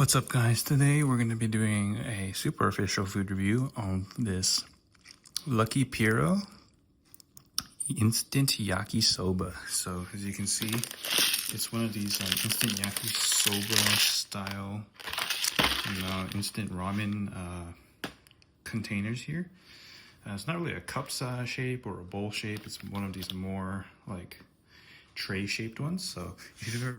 What's up, guys? Today we're going to be doing a super official food review on this Lucky Pierrot instant yakisoba. So as you can see, it's one of these instant yakisoba style instant ramen containers here. It's not really a cup shape or a bowl shape. It's one of these more like tray shaped ones. So if you've ever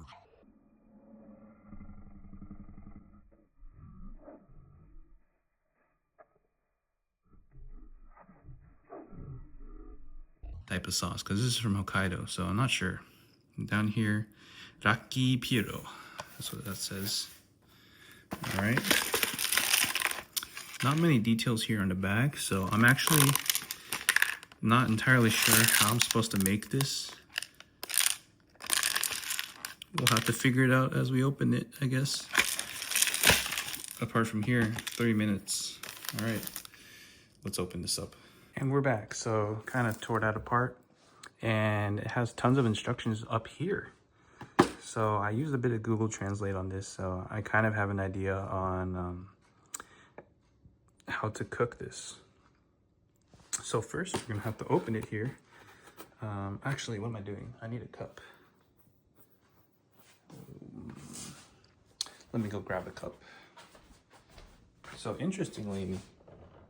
type of sauce, because this is from Hokkaido, so I'm not sure. Down here, Lucky Pierrot, that's what that says. All right, not many details here on the bag, so I'm actually not entirely sure how I'm supposed to make this. We'll have to figure it out as we open it, I guess. Apart from here, 3 minutes. All right, let's open this up. And we're back. So kind of tore that apart, and it has tons of instructions up here. So I used a bit of Google Translate on this, so I kind of have an idea on how to cook this. So first, we're gonna have to open it here. Actually, what am I doing? I need a cup. Let me go grab a cup. So interestingly,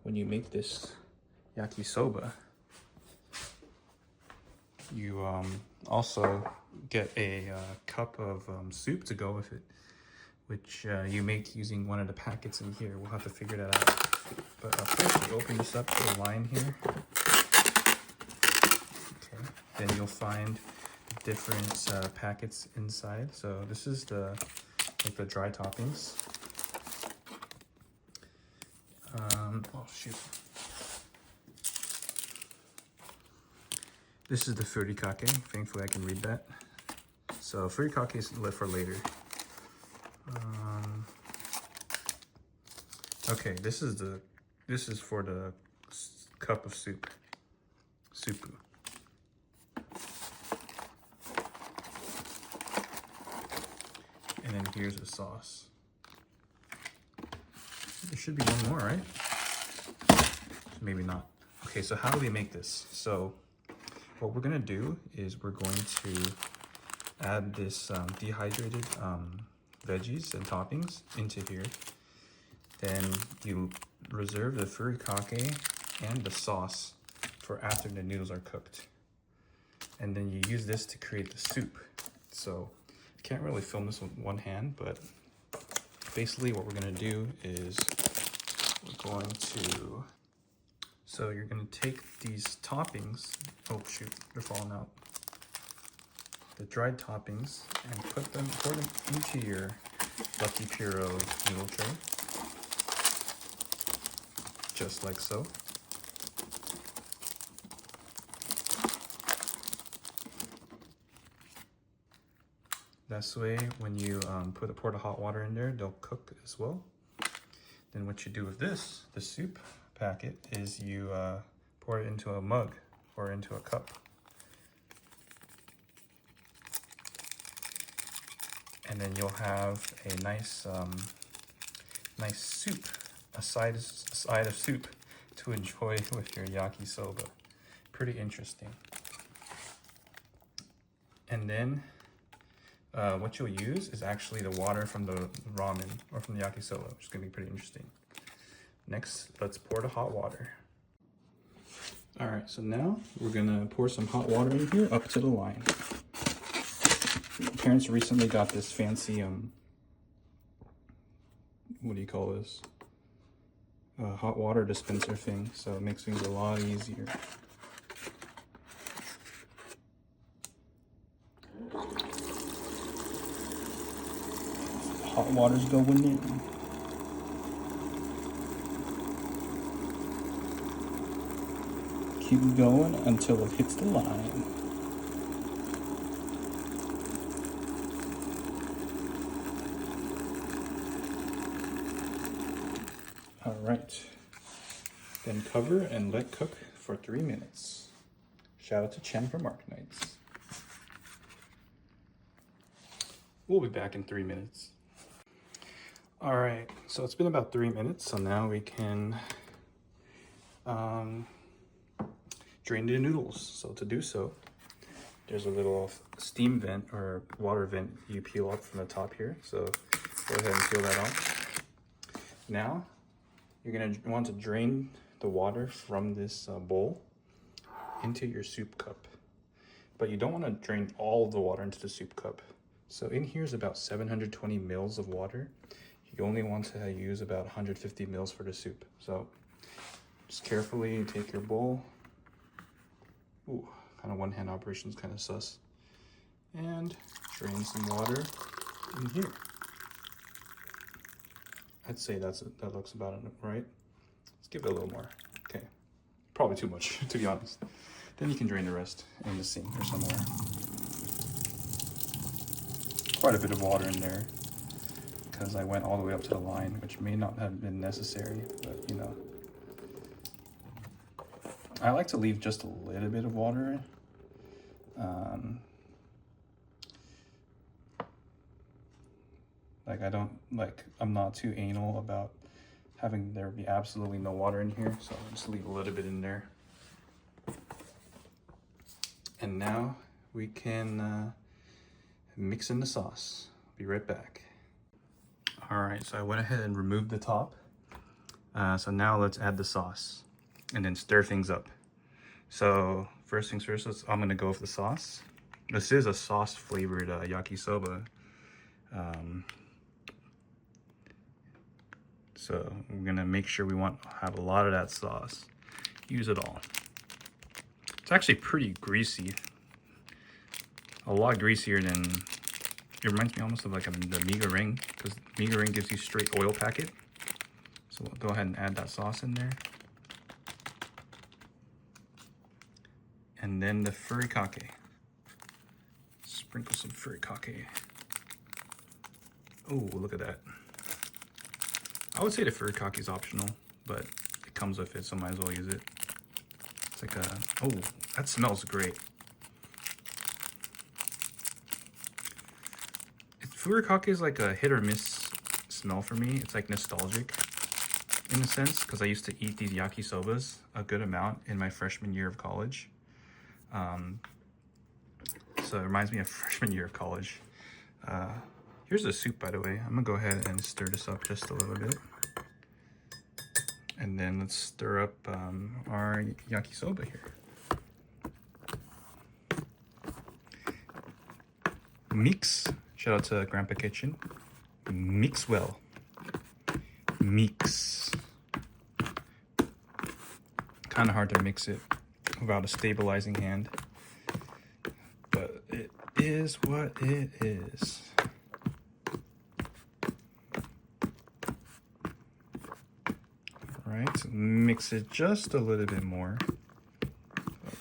when you make this yakisoba, you also get a cup of soup to go with it, which you make using one of the packets in here. We'll have to figure that out. But first, we open this up to a line here. Okay. Then you'll find different packets inside. So this is the dry toppings. Oh shoot. This is the furikake. Thankfully, I can read that. So furikake is left for later. Okay, this is for the cup of soup. Suppu. And then here's the sauce. There should be one more, right? Maybe not. Okay, so how do we make this? So what we're gonna do is we're going to add this dehydrated veggies and toppings into here. Then you reserve the furikake and the sauce for after the noodles are cooked. And then you use this to create the soup. So I can't really film this with one hand, but basically what we're gonna do is we're going to, so you're gonna take these toppings, oh shoot, they're falling out. The dried toppings, and pour them into your Lucky Pierrot noodle tray. Just like so. This way, when you pour the hot water in there, they'll cook as well. Then what you do with this, the soup packet, is you pour it into a mug or into a cup. And then you'll have a nice soup, a side of soup to enjoy with your yakisoba. Pretty interesting. And then what you'll use is actually the water from the ramen or from the yakisoba, which is gonna be pretty interesting. Next, let's pour the hot water. All right, so now we're gonna pour some hot water in here up to the line. My parents recently got this fancy, what do you call this? Hot water dispenser thing, so it makes things a lot easier. Hot water's going in. Keep going until it hits the line. All right, then cover and let cook for 3 minutes. Shout out to Chen from Arknights. We'll be back in 3 minutes. All right, so it's been about 3 minutes, so now we can drain the noodles. So to do so, there's a little steam vent or water vent you peel off from the top here. So go ahead and peel that off. Now you're gonna want to drain the water from this bowl into your soup cup. But you don't want to drain all of the water into the soup cup. So in here is about 720 mils of water. You only want to use about 150 mils for the soup. So just carefully take your bowl. Ooh, kind of one-hand operation is kind of sus. And drain some water in here. I'd say that looks about it, right? Let's give it a little more. Okay, probably too much, to be honest. Then you can drain the rest in the sink or somewhere. Quite a bit of water in there because I went all the way up to the line, which may not have been necessary, but you know. I like to leave just a little bit of water. I'm not too anal about having there be absolutely no water in here, so I'll just leave a little bit in there. And now we can mix in the sauce. Be right back. All right, so I went ahead and removed the top. So now let's add the sauce and then stir things up. So first things first, I'm gonna go with the sauce. This is a sauce flavored yakisoba. So we're gonna make sure we have a lot of that sauce. Use it all. It's actually pretty greasy. A lot greasier than, it reminds me almost of like the miga ring, because miga ring gives you straight oil packet. So we'll go ahead and add that sauce in there. And then the furikake. Sprinkle some furikake. Oh, look at that. I would say the furikake is optional, but it comes with it, so might as well use it. It's like a, oh, that smells great. Furikake is like a hit or miss smell for me. It's like nostalgic in a sense, because I used to eat these yakisobas a good amount in my freshman year of college. So it reminds me of freshman year of college. Here's the soup, by the way. I'm gonna go ahead and stir this up just a little bit. And then let's stir up our yakisoba here. Mix. Shout out to Grandpa Kitchen. Mix well. Mix. Kind of hard to mix it without a stabilizing hand, but it is what it is. All right, mix it just a little bit more.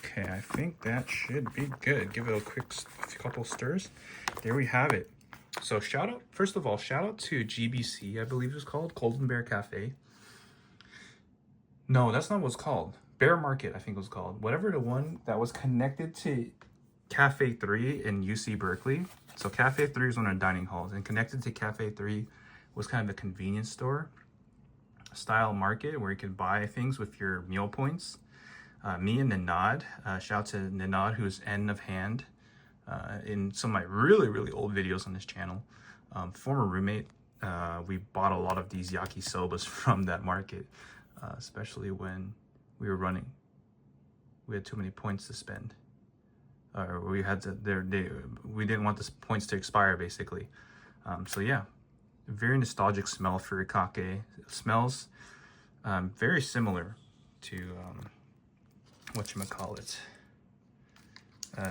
Okay, I think that should be good. Give it a couple stirs. There we have it. So first of all, shout out to GBC, I believe it's called, Golden Bear Cafe. No, that's not what it's called. Bear Market, I think it was called. Whatever, the one that was connected to Cafe 3 in UC Berkeley. So Cafe 3 is one of the dining halls, and connected to Cafe 3 was kind of a convenience store style market where you could buy things with your meal points. Me and Ninad, shout out to Ninad, who's N of Hand in some of my really, really old videos on this channel. Former roommate, we bought a lot of these yakisobas from that market, especially when we were running. We had too many points to spend. We had to, we didn't want the points to expire, basically. So yeah, very nostalgic smell for furikake. It smells very similar to whatchamacallit,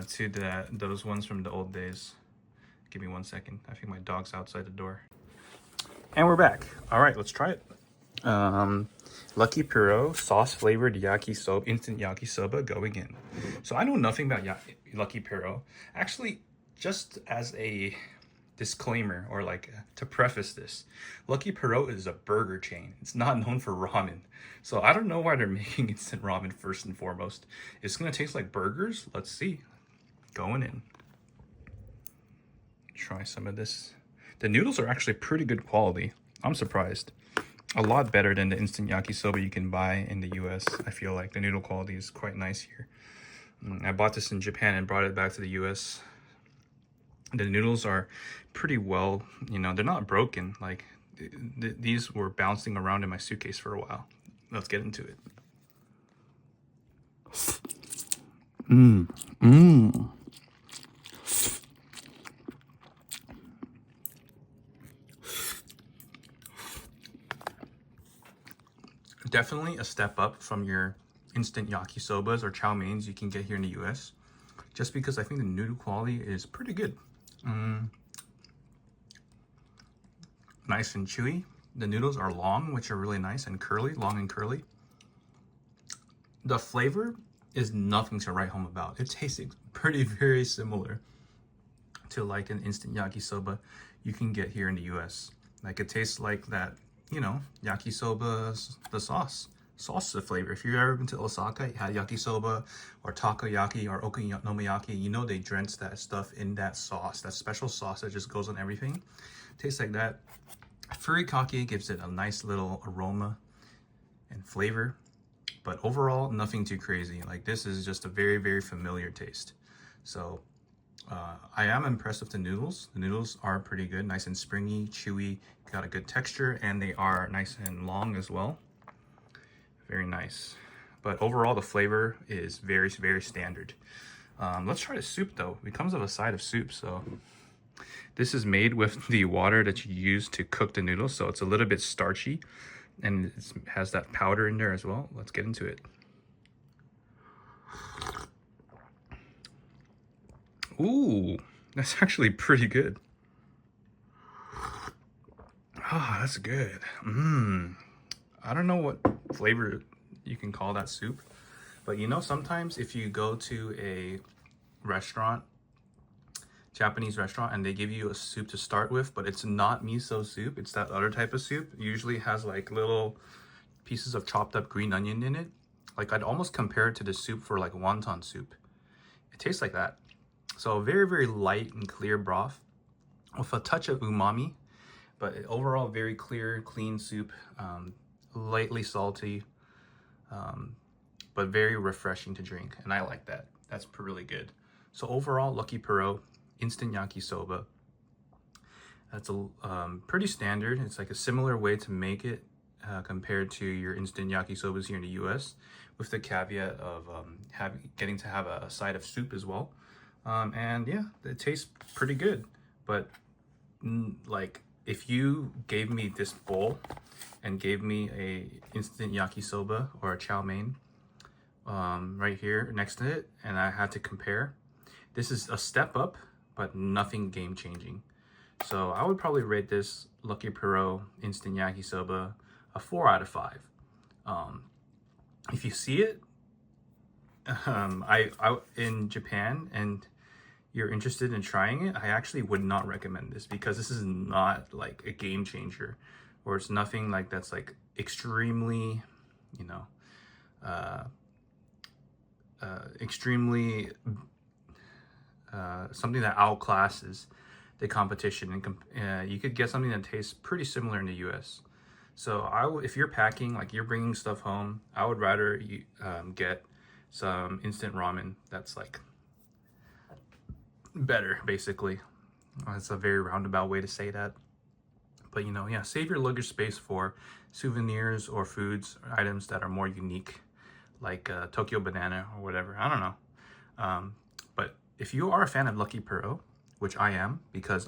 to those ones from the old days. Give me 1 second. I think my dog's outside the door. And we're back. All right, let's try it. Lucky Pierrot sauce flavored yakisoba, instant yakisoba going in. So I know nothing about Lucky Pierrot. Actually, just as a disclaimer, or like to preface this, Lucky Pierrot is a burger chain. It's not known for ramen. So I don't know why they're making instant ramen first and foremost. It's gonna taste like burgers. Let's see. Going in. Try some of this. The noodles are actually pretty good quality. I'm surprised. A lot better than the instant yakisoba you can buy in the US. I feel like the noodle quality is quite nice here. I bought this in Japan and brought it back to the US. The noodles are pretty well, you know, they're not broken. Like these were bouncing around in my suitcase for a while. Let's get into it. Definitely a step up from your instant yakisobas or chow meins you can get here in the US. Just because I think the noodle quality is pretty good. Nice and chewy. The noodles are long, which are really nice, and curly, long and curly. The flavor is nothing to write home about. It tastes very similar to like an instant yakisoba you can get here in the US. Like it tastes like that, you know, yakisoba, the sauce is the flavor. If you've ever been to Osaka, had yakisoba or takoyaki or okonomiyaki, you know they drench that stuff in that sauce, that special sauce that just goes on everything. Tastes like that. Furikake gives it a nice little aroma and flavor, but overall nothing too crazy. Like this is just a very familiar taste. So I am impressed with the noodles. The noodles are pretty good, nice and springy, chewy, got a good texture, and they are nice and long as well. Very nice. But overall the flavor is very standard. Let's try the soup though. It comes with a side of soup, so this is made with the water that you use to cook the noodles, so it's a little bit starchy, and it has that powder in there as well. Let's get into it. Ooh, that's actually pretty good. Ah, that's good. I don't know what flavor you can call that soup, but you know, sometimes if you go to a restaurant, Japanese restaurant, and they give you a soup to start with, but it's not miso soup, it's that other type of soup. It usually has like little pieces of chopped up green onion in it. Like I'd almost compare it to the soup for like wonton soup. It tastes like that. So very light and clear broth with a touch of umami, but overall very clear, clean soup, lightly salty, but very refreshing to drink, and I like that. That's really good. So overall, Lucky Pierrot instant yakisoba. That's a pretty standard. It's like a similar way to make it compared to your instant yakisobas here in the US, with the caveat of getting to have a side of soup as well. And yeah, it tastes pretty good. But like if you gave me this bowl and gave me a instant yakisoba or a chow mein right here next to it, and I had to compare, this is a step up, but nothing game changing. So I would probably rate this Lucky Pierrot instant yakisoba a 4 out of 5. If you see it I in Japan and you're interested in trying it, I actually would not recommend this, because this is not like a game changer, or it's nothing like that's like extremely, you know, something that outclasses the competition, and you could get something that tastes pretty similar in the US. So if you're packing, like you're bringing stuff home, I would rather you get some instant ramen that's like better, basically. That's a very roundabout way to say that, but you know, yeah, save your luggage space for souvenirs or foods or items that are more unique, like Tokyo banana or whatever. I don't know. But if you are a fan of Lucky Pierrot, which I am, because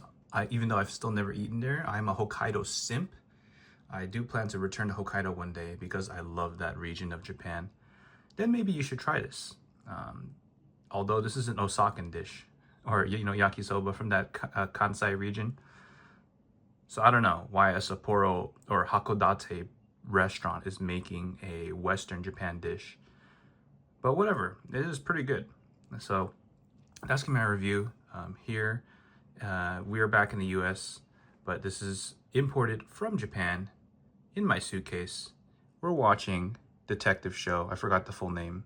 even though I've still never eaten there, I'm a Hokkaido simp. I do plan to return to Hokkaido one day because I love that region of Japan. Then maybe you should try this. Although this is an Osakan dish, or you know, yakisoba from that Kansai region. So I don't know why a Sapporo or Hakodate restaurant is making a Western Japan dish, but whatever, it is pretty good. So that's my review here. We are back in the US, but this is imported from Japan in my suitcase. We're watching detective show, I forgot the full name,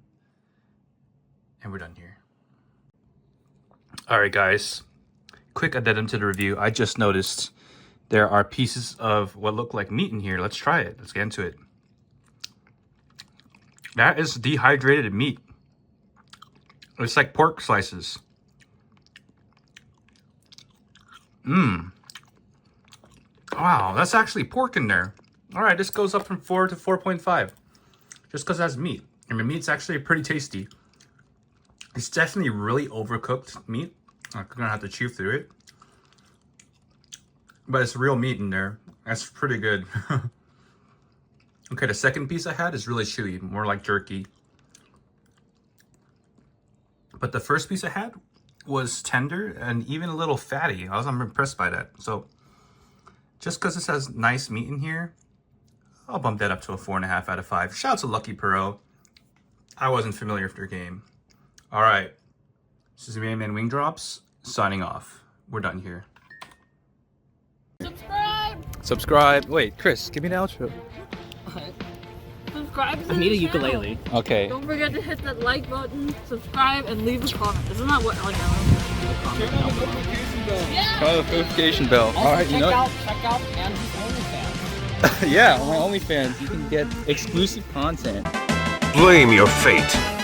and we're done here. All right guys, quick addendum to the review. I just noticed There are pieces of what look like meat in here. Let's try it. Let's get into it. That is dehydrated meat. It's like pork slices. Mmm. Wow, that's actually pork in there. All right, this goes up from 4 to 4.5. Just because it has meat. And the meat's actually pretty tasty. It's definitely really overcooked meat. I'm gonna have to chew through it. But it's real meat in there. That's pretty good. Okay, the second piece I had is really chewy, more like jerky. But the first piece I had was tender and even a little fatty. I'm impressed by that. So just because this has nice meat in here, I'll bump that up to a 4.5 out of 5. Shout out to Lucky Pierrot. I wasn't familiar with their game. All right, this is Man Wing Drops signing off. We're done here. Subscribe. Wait, Chris, give me the outro. Subscribe. I need a ukulele. Okay. Don't forget to hit that like button, subscribe, and leave a comment. Isn't that what like Turn on the notification bell. Yeah. Turn on the notification bell. Also, All right, check out Andrew's OnlyFans. Yeah, on my OnlyFans, you can get exclusive content. Blame your fate